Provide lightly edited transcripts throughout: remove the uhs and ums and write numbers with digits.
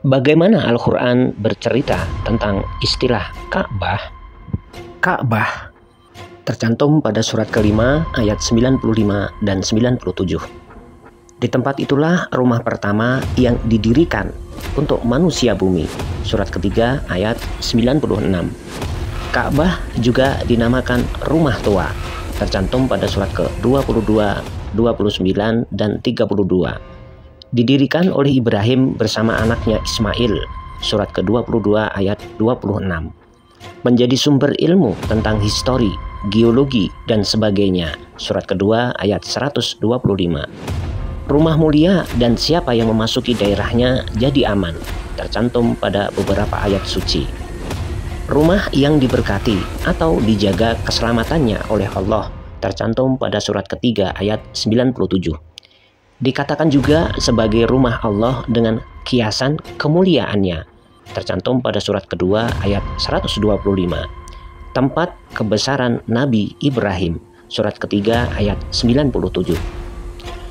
Bagaimana Al-Quran bercerita tentang istilah Ka'bah? Ka'bah tercantum pada surat kelima ayat 95 dan 97. Di tempat itulah rumah pertama yang didirikan untuk manusia bumi. Surat ketiga ayat 96. Ka'bah juga dinamakan rumah tua. Tercantum pada surat ke-22, 29, dan 32. Didirikan oleh Ibrahim bersama anaknya Ismail, surat ke-22 ayat 26. Menjadi sumber ilmu tentang histori, geologi, dan sebagainya, surat kedua ayat 125. Rumah mulia dan siapa yang memasuki daerahnya jadi aman, tercantum pada beberapa ayat suci. Rumah yang diberkati atau dijaga keselamatannya oleh Allah, tercantum pada surat ketiga ayat 97. Dikatakan juga sebagai rumah Allah dengan kiasan kemuliaannya, tercantum pada surat kedua ayat 125. Tempat kebesaran Nabi Ibrahim, surat ketiga ayat 97.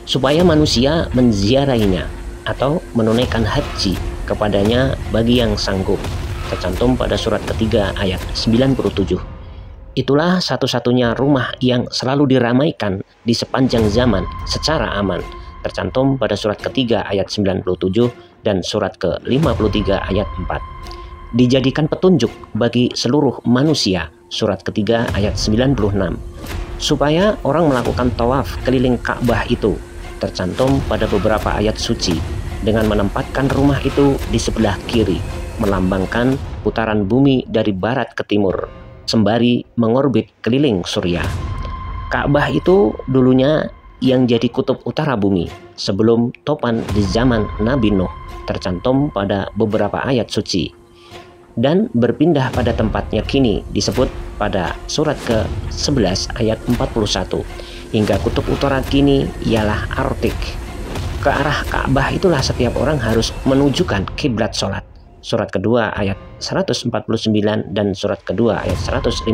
Supaya manusia menziarahinya atau menunaikan haji kepadanya bagi yang sanggup, tercantum pada surat ketiga ayat 97. Itulah satu-satunya rumah yang selalu diramaikan di sepanjang zaman secara aman, tercantum pada surat ketiga ayat 97 dan surat ke-53 ayat 4. Dijadikan petunjuk bagi seluruh manusia, surat ketiga ayat 96. Supaya orang melakukan tawaf keliling Ka'bah itu, tercantum pada beberapa ayat suci, dengan menempatkan rumah itu di sebelah kiri, melambangkan putaran bumi dari barat ke timur, sembari mengorbit keliling surya. Ka'bah itu dulunya yang jadi kutub utara bumi sebelum topan di zaman Nabi Nuh, tercantum pada beberapa ayat suci, dan berpindah pada tempatnya kini disebut pada surat ke-11 ayat 41, hingga kutub utara kini ialah Arktik. Ke arah Ka'bah itulah setiap orang harus menunjukkan kiblat sholat, surat kedua ayat 149 dan surat kedua ayat 150.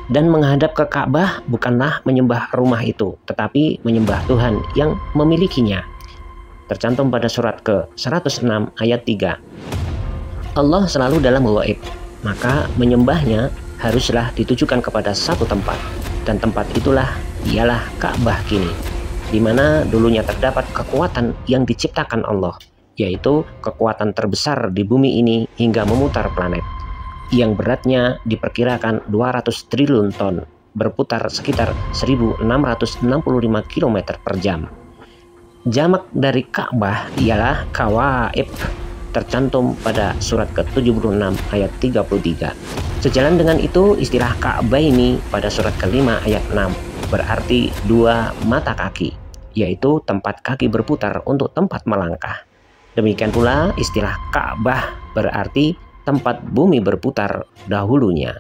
Dan menghadap ke Ka'bah bukanlah menyembah rumah itu, tetapi menyembah Tuhan yang memilikinya, tercantum pada surat ke-106 ayat 3. Allah selalu dalam gaib, maka menyembahnya haruslah ditujukan kepada satu tempat, dan tempat itulah ialah Ka'bah kini, di mana dulunya terdapat kekuatan yang diciptakan Allah, yaitu kekuatan terbesar di bumi ini hingga memutar planet, yang beratnya diperkirakan 200 triliun ton, berputar sekitar 1665 km per jam. Jamak dari Ka'bah ialah Kawaib, tercantum pada surat ke-76 ayat 33. Sejalan dengan itu, istilah Ka'bah ini pada surat kelima ayat 6 berarti dua mata kaki, yaitu tempat kaki berputar untuk tempat melangkah. Demikian pula istilah Ka'bah berarti tempat bumi berputar dahulunya.